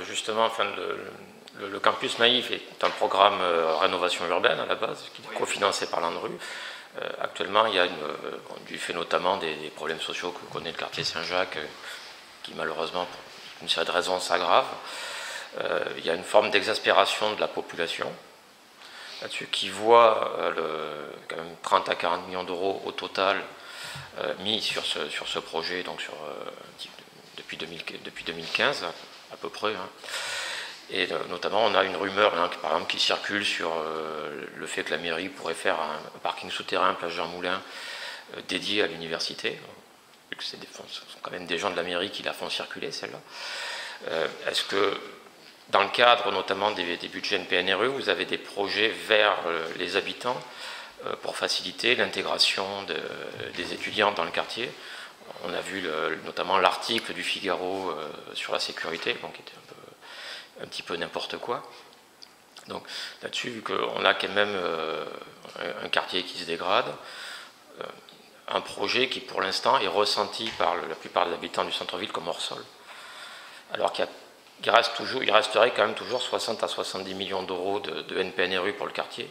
Justement, enfin, le campus Maïf est un programme rénovation urbaine à la base, qui est cofinancé par l'ANRU. Actuellement, il y a du fait notamment des problèmes sociaux que connaît le quartier Saint-Jacques, qui malheureusement, pour une série de raisons, s'aggravent. Il y a une forme d'exaspération de la population là-dessus, qui voit quand même 30 à 40 millions d'euros au total mis sur ce projet, donc depuis 2015 à peu près. Hein. Et notamment, on a une rumeur, par exemple, qui circule sur le fait que la mairie pourrait faire un parking souterrain, place Jean Moulin, dédié à l'université. Vu que ce sont quand même des gens de la mairie qui la font circuler, celle-là. Est-ce que, dans le cadre notamment des budgets NPNRU, vous avez des projets vers les habitants pour faciliter l'intégration des étudiants dans le quartier? On a vu notamment l'article du Figaro sur la sécurité, donc qui était un petit peu n'importe quoi. Donc là-dessus, vu qu'on a quand même un quartier qui se dégrade, un projet qui pour l'instant est ressenti par la plupart des habitants du centre-ville comme hors sol, alors qu'il resterait quand même toujours 60 à 70 millions d'euros de NPNRU pour le quartier,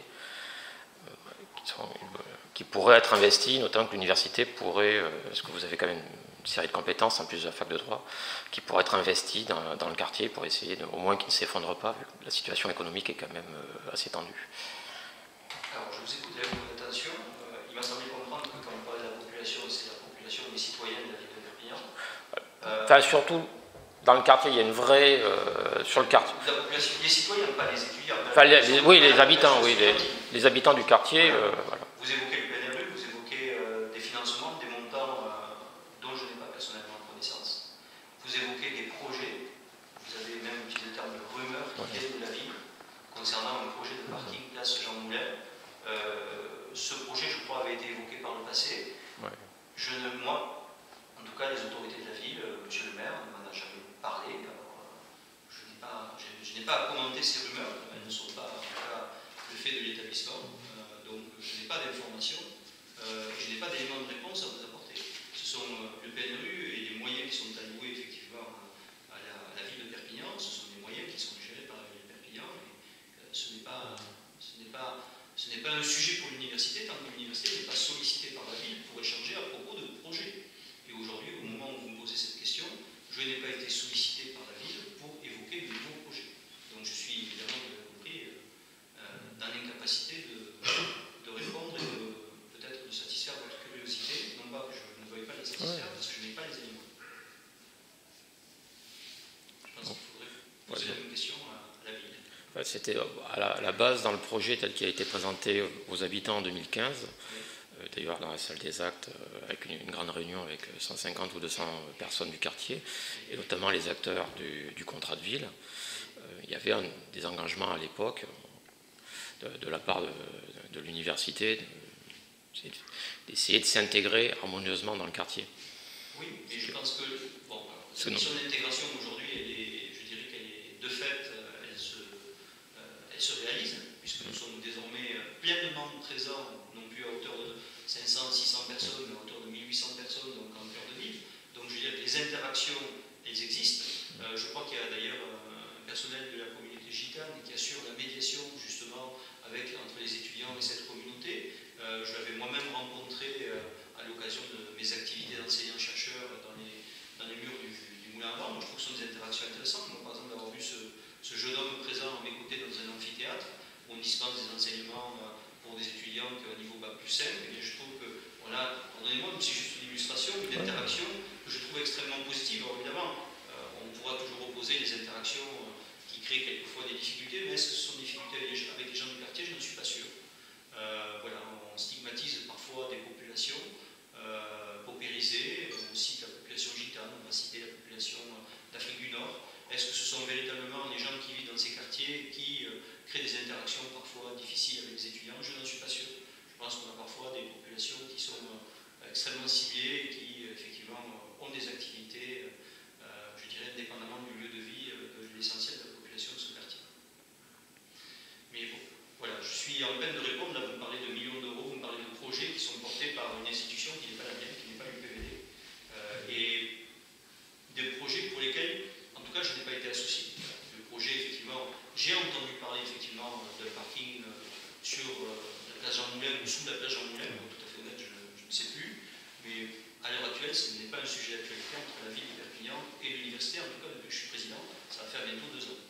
qui pourraient être investis, notamment que l'université pourrait, parce que vous avez quand même une série de compétences en plus de la fac de droit, qui pourraient être investis dans le quartier pour essayer au moins qu'il ne s'effondre pas, vu que la situation économique est quand même assez tendue. Alors je vous écoute avec beaucoup d'attention. Il m'a semblé comprendre que quand on parlait de la population, c'est la population des citoyens de la ville de Perpignan. Enfin, surtout, dans le quartier, il y a une vraie... sur le quartier. La population, les citoyens, pas les étudiants. Enfin, oui, les habitants, oui, les habitants du quartier. Voilà. Vous évoquez le PNRU, vous évoquez des financements, des montants dont je n'ai pas personnellement connaissance. Vous évoquez des projets, vous avez même utilisé le terme de rumeurs qui viennent de la ville concernant un projet de parking place Jean Moulin. Ce projet, je crois, avait été évoqué par le passé. Ouais. Moi, en tout cas, les autorités de la ville, monsieur le maire, ne m'en a jamais parlé. Alors, je n'ai pas à commenter ces rumeurs, elles ne sont pas, en tout cas, le fait de l'établissement. Donc, je n'ai pas d'informations et je n'ai pas d'éléments de réponse à vous apporter. Ce sont le PNRU et les moyens qui sont alloués effectivement à la ville de Perpignan. Ce sont des moyens qui sont gérés par la ville de Perpignan. Et, ce n'est pas un sujet pour l'université tant que l'université n'est pas sollicitée par la ville pour échanger à propos de projets. Et aujourd'hui, au moment où vous me posez cette question, je n'ai pas été sollicité par la ville pour évoquer de nouveaux projets. Donc je suis évidemment, vous l'avez compris, dans l'incapacité de répondre et peut-être de satisfaire votre curiosité. Non pas que je ne veuille pas les satisfaire, parce que je n'ai pas les éléments. Je pense qu'il faudrait poser la même question à la ville. C'était à la base dans le projet tel qu'il a été présenté aux habitants en 2015, d'ailleurs dans la salle des actes, avec une grande réunion avec 150 ou 200 personnes du quartier, et notamment les acteurs du contrat de ville. Il y avait des engagements à l'époque de la part de l'université d'essayer de s'intégrer harmonieusement dans le quartier. Oui, mais je pense que la mission d'intégration aujourd'hui, je dirais qu'elle est de fait, elle se réalise, puisque nous sommes désormais pleinement présents, non plus à hauteur de 500, 600 personnes, mais à hauteur de 1800 personnes, donc en cœur de ville. Donc je veux dire que les interactions, elles existent. Je crois qu'il y a d'ailleurs un personnel de la communauté gitane qui assure la médiation justement entre les étudiants et cette communauté. Je l'avais moi-même rencontré à l'occasion de mes activités d'enseignant-chercheur dans les murs du Moulin à Vent. Moi, je trouve que ce sont des interactions intéressantes. Moi, par exemple, d'avoir vu ce jeune homme présent à mes côtés dans un amphithéâtre où on dispense des enseignements pour des étudiants qui ont un niveau bac plus 5, et bien, je trouve que, voilà, pardonnez-moi, mais c'est juste une illustration, une interaction que je trouve extrêmement positive. Alors évidemment, on pourra toujours opposer les interactions qui créent quelquefois des difficultés, mais est-ce que ce sont des difficultés avec les gens du quartier? Je n'en suis pas sûr. Voilà, on stigmatise parfois des populations paupérisées, on cite la population gitane, on va citer la population d'Afrique du Nord. Est-ce que ce sont véritablement les gens qui vivent dans ces quartiers qui créent des interactions parfois difficiles avec les étudiants? Je n'en suis pas sûr. Je pense qu'on a parfois des populations qui sont extrêmement ciblées et qui effectivement ont des activités, je dirais, indépendamment du lieu de vie, de l'essentiel de la population de ce quartier. Mais J'ai entendu parler effectivement d'un parking sur la place Jean Moulin ou sous la place Jean Moulin, pour être tout à fait honnête, je ne sais plus. Mais à l'heure actuelle, ce n'est pas un sujet d'actualité entre la ville de Perpignan et l'université, en tout cas depuis que je suis président. Ça va faire bientôt 2 ans.